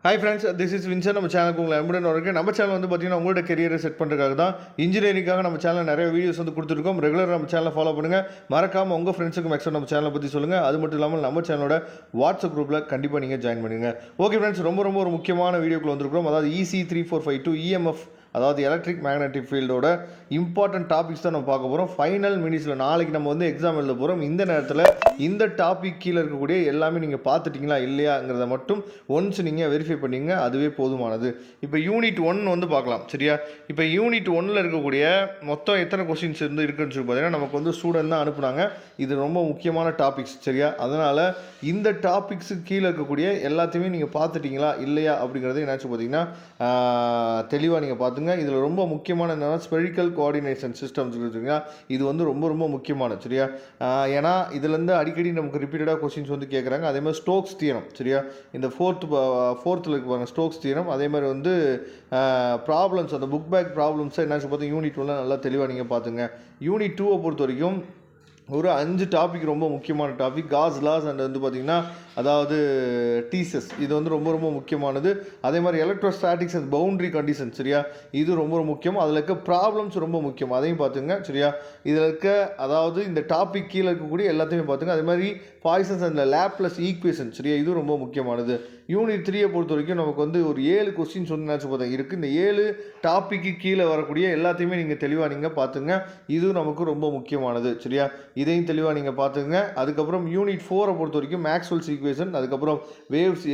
Hi friends, this is Vinson. நம்ம சேனலுக்கு உங்களை அன்புடன் வரவேற்கிறேன். நம்ம சேனல் வந்து பார்த்தீங்கன்னா உங்களோட கெரியரை செட் பண்ணுறதுக்காக தான், இன்ஜினியரிங்காக நம்ம சேனலில் நிறைய வீடியோஸ் வந்து கொடுத்துருக்கோம். ரெகுலராக நம்ம சேனலை ஃபாலோ பண்ணுங்கள். மறக்காமல் உங்கள் ஃப்ரெண்ட்ஸுக்கு மேக்ஸிமம் நம்ம சேனலை பற்றி சொல்லுங்கள். அது மட்டும் இல்லாமல் நம்ம சேனலோட வாட்ஸ்அப் குரூப்பில் கண்டிப்பாக நீங்கள் ஜாயின் பண்ணுங்கள். ஓகே ஃப்ரெண்ட்ஸ், ரொம்ப ஒரு முக்கியமான வீடியோக்குள்ள வந்திருக்கிறோம். அதாவது EC 3452 EMF, அதாவது எலக்ட்ரிக் மேக்னெட்டிக் ஃபீல்டோட இம்பார்ட்டன்ட் டாபிக்ஸ் தான் நம்ம பார்க்க போகிறோம். ஃபைனல் மினிட்ஸில் நாளைக்கு நம்ம வந்து எக்ஸாம் எழுத போகிறோம். இந்த நேரத்தில் இந்த டாபிக் கீழே இருக்கக்கூடிய எல்லாமே நீங்கள் பார்த்துட்டிங்களா இல்லையாங்கிறத மட்டும் ஒன்ஸ் நீங்கள் வெரிஃபை பண்ணிங்க, அதுவே போதுமானது. இப்போ யூனிட் 1 வந்து பார்க்கலாம், சரியா? இப்போ யூனிட் 1ல் இருக்கக்கூடிய மொத்தம் எத்தனை கொஸ்டின்ஸ் இருக்குன்னு சொல்லி பார்த்தீங்கன்னா நமக்கு வந்து ஸ்டூடெண்ட் தான் அனுப்புனாங்க. இது ரொம்ப முக்கியமான டாபிக்ஸ், சரியா? அதனால் இந்த டாபிக்ஸுக்கு கீழே இருக்கக்கூடிய எல்லாத்தையுமே நீங்கள் பார்த்துட்டிங்களா இல்லையா அப்படிங்கிறது என்னாச்சு பார்த்தீங்கன்னா தெளிவாக நீங்கள் பார்த்துங்க. இதில் ரொம்ப முக்கியமான என்னென்னா ஸ்பெரிக்கல் கோஆர்டினேஷன் சிஸ்டம்ஸ் இருக்குதுங்க. இது வந்து ரொம்ப முக்கியமானது, சரியா? ஏன்னா இதுலேருந்து அடிக்கடி நமக்கு ரிப்பீட்டடாக கொஸ்டின்ஸ் வந்து கேட்குறாங்க. அதே மாதிரி ஸ்டோக்ஸ் தியரம், சரியா? இந்த ஃபோர்த்தில் இருக்கு பாருங்கள், ஸ்டோக்ஸ் தியரம். அதே மாதிரி வந்து ப்ராப்ளம்ஸ், அந்த புக் பேக் ப்ராப்ளம்ஸை என்னாச்சு பார்த்தா யூனிட் 1 நல்லா தெளிவாக நீங்கள் பார்த்துங்க. யூனிட் 2 பொறுத்த வரைக்கும் ஒரு 5 டாபிக் ரொம்ப முக்கியமான டாபிக். காஸ் லாஸ் அண்ட் வந்து பார்த்திங்கன்னா அதாவது டீசஸ், இது வந்து ரொம்ப முக்கியமானது. அதே மாதிரி எலக்ட்ரோஸ்டாட்டிக்ஸ் அண்ட் பவுண்ட்ரி கண்டிஷன், சரியா? இது ரொம்ப முக்கியம். அதில் இருக்க ப்ராப்ளம்ஸ் ரொம்ப முக்கியம், அதையும் பார்த்துங்க, சரியா? இதில் இருக்க அதாவது இந்த டாபிக் கீழே இருக்கக்கூடிய எல்லாத்தையுமே பார்த்துங்க. அதே மாதிரி பாய்சன்ஸ் அண்ட் லேப்லஸ் ஈக்குவேஷன், சரியா? இது ரொம்ப முக்கியமானது. யூனிட் 3 பொறுத்த வரைக்கும் நமக்கு வந்து ஒரு 7 கொஸ்டின்ஸ் வந்து நினச்சி பார்த்தா இருக்குது. இந்த 7 டாப்பிக்கு கீழே வரக்கூடிய எல்லாத்தையுமே நீங்கள் தெளிவாக நீங்கள் பார்த்துங்க. இது நமக்கு ரொம்ப முக்கியமானது, சரியா? இதையும் தெளிவாக நீங்கள் பார்த்துங்க. அதுக்கப்புறம் யூனிட் 4 பொறுத்த வரைக்கும் மேக்ஸ்வெல்ஸ் ஈக்குவேஷன், அதுக்கப்புறம் வேவ்ஸ்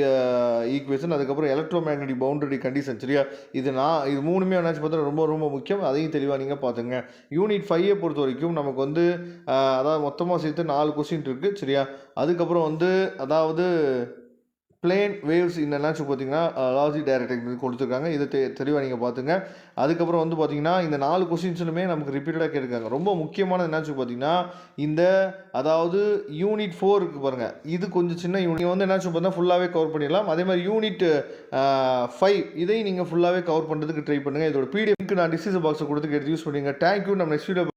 ஈக்குவேஷன், அதுக்கப்புறம் எலக்ட்ரோ மேக்னெட்டிக் பவுண்டரி கண்டிஷன், சரியா? இது மூணுமே என்னாச்சு பார்த்தா ரொம்ப முக்கியம். அதையும் தெளிவாக நீங்கள் பார்த்துங்க. யூனிட் 5 பொறுத்த வரைக்கும் நமக்கு வந்து அதாவது மொத்தமாக சேர்த்து 4 கொஸ்டின் இருக்குது, சரியா? அதுக்கப்புறம் வந்து அதாவது பிளேன் வேவ்ஸ் என்னென்னாச்சு பார்த்தீங்கன்னா லாஜிக் டைரக்ட் கொடுத்துருக்காங்க. இதை தெளிவாக நீங்கள் பார்த்துங்க. அதுக்கப்புறம் வந்து பார்த்தீங்கன்னா இந்த 4 கொஸ்டின்ஸுமே நமக்கு ரிப்பீட்டடாக கேட்குறாங்க. ரொம்ப முக்கியமானது என்னாச்சு பார்த்தீங்கன்னா இந்த அதாவது யூனிட் 4 இருக்குது பாருங்கள், இது கொஞ்சம் சின்ன யூனிட் வந்து என்னாச்சு பார்த்தா ஃபுல்லாகவே கவர் பண்ணிடலாம். அதே மாதிரி யூனிட் 5 இதையும் நீங்கள் ஃபுல்லாகவே கவர் பண்ணுறதுக்கு ட்ரை பண்ணுங்கள். இதோட PDF நான் டிஸ்கிரிப்ஷன் பாக்ஸை கொடுத்து எடுத்து யூஸ் பண்ணுவீங்க. தேங்க்யூ. நம்ம நெக்ஸ்ட் வீடியோ